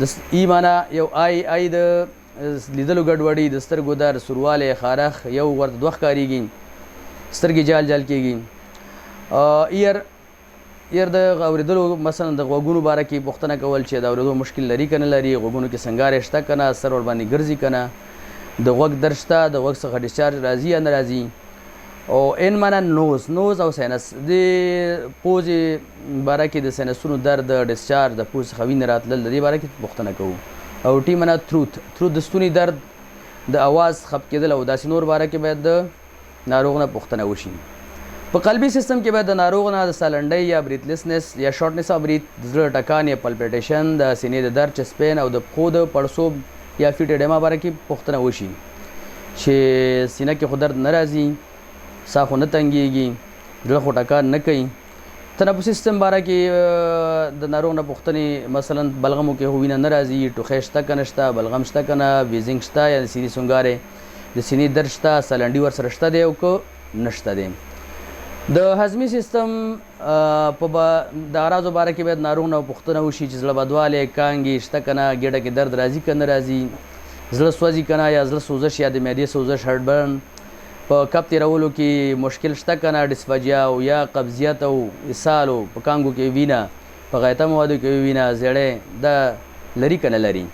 د ای معنا یو آی د لیدلو ګډوډي، د سترګو درد، سوروالی، خارښ، یو ورته دوه ښکارېږي، سترګې جال کېږي. ایر د اورېدلو، مثلا د غوږونو باره کې پوښتنه کول چې د اورېدو مشکل لري که نه لري، غوږونو کې سنګاری شته که نه، سر ورباندې ګرځي که نه، د غوږ درد شته، د غوږ څخه ډسچارج راځي یا نه راځي. او ان معنا نوز او ساینس، د پوزې باره کې د ساینسونو درد، ډسچارج، د پوزې څخه وینه راتلل، د دې باره کې پوښتنه کوو. او ټي معنا تروت د ستوني درد، د اواز خپ کېدل او داسې نور باره کې باید د ناروغ نه پوښتنه وشي. په قلبي سیستم کې باید د ناروغ نه د سالنډۍ یا بریتلیسنس یا شارټنس اف بریت، د زړه ټکان یا پلپیټیشن، د سینې د درد، چسپین او د پښو د پړسوب یا فیټ ایډیما باره کې پوښتنه وشي چې سینه کې خو درد نه راځي، ساه خو نه تنګېږي، زړه خو ټکان نه کوي. تنفس سیستم باره کې د ناروغ نه پوښتنې، مثلا بلغمو کې خو وینه نه راځي، ټوخی شته که نه شته، بلغم شته که نه، ویزینګ شته یا د سینې سونګارې، د سینې درد شته، سالنډي ورسره شته دی او که نه شته دی. د هضمي سیستم د اعراضو باره کې باید ناروغ نه پوښتنه وشي چې زړه بدوالی، کانګې شته که نه، ګېډه کې درد راځي که نه راځي، زړه سوځي که نه، یا زړه سوزش یا د معدې سوزش، هرټبرن، په کب تیرولو کې مشکل شته که نه، ډسفاجیا او یا قبضیت او اسهال، په کانګو کې وینه، په غایطه موادو کې وینه، زیړی، دا لري که نه لري.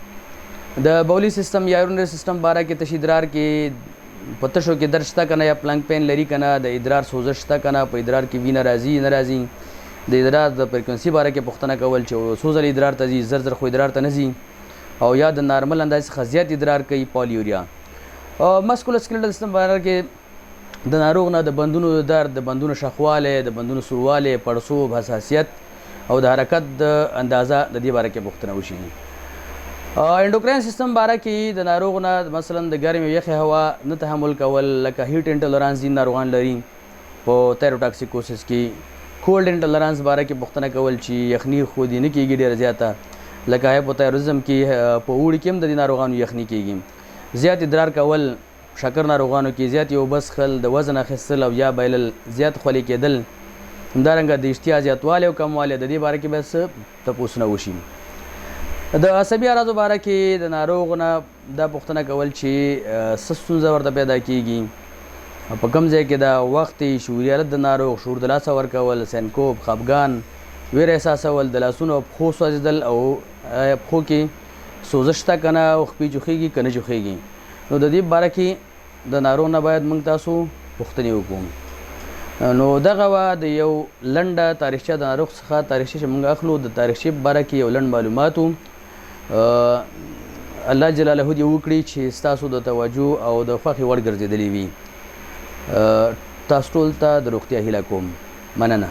د بولي سیستم یا یورینري سیستم باره کې تش ادرار کې په تشو کې درد شته که نه، یا پلنګ پین لري که نه، د ادرار سوزش شته که نه، په ادرار کې وینه راځي نه راځي. د ادرار د فریکونسي باره کې پوښتنه کول چې څو ځله ادرار ته ځي، زر خو ادرار ته نه ځي، او یا د نارمل اندازې څخه زیات ادرار کوي، پالیوریا. مسکولوسکلیټل سیستم باره کې د ناروغ نه د بندونو د درد، د بندونو شخوالی، د بندونو سوروالی، پړسوب، حساسیت او د حرکت د اندازه، د دې باره کې پوښتنه وشي. انډوکراین سیستم باره کې د ناروغ نه مثلا د ګرمې یخې هوا نه تحمل کول، لکه هیټ انټولرانس ځینې ناروغان لري په تایروټاکسیکوسس کې. کولډ انټولرانس باره کې پوښتنه کول چې یخني خو دې نه کېږي ډېره زیاته، لکه هایپوتایرویزم کې په اوړي کې هم د دې ناروغانو یخني کېږي. زیات ادرار کول شکر ناروغانو کې زیات یو بس خل د وزن اخیستل او یا بایلل زیات خولې کېدل همدارنګه د اشتها زیاتوالی او کموالی د دې باره کې باید څه تپوسونه وشي. د عصبي اعراضو باره کې د ناروغ نه دا پوښتنه کول چې څه ستونزه ورته پیدا کیږي، په کوم ځای کې دا وخت شعوري حالت د ناروغ، شعور د لاسه ورکول، سینکوپ، خفګان، ویره احساسول، د لاسونو او پښو سوځېدل او پښو کې سوزش شته که نه او خپې چوخېږي که نه چوخېږي. نو د دې باره کې د ناروغ نه باید موږ تاسو پوښتنې وکړو. نو دغه وه د یو لنډه تاریخچه د ناروغ څخه تاریخچه چې موږ اخلو د تاریخچې په باره کې یو لنډ معلومات و. الله جلاله دې وکړي چې ستاسو د توجه او د خوښې وړ ګرځېدلې وي. تاسو ټول ته د روغتیا هیله کوم. مننه.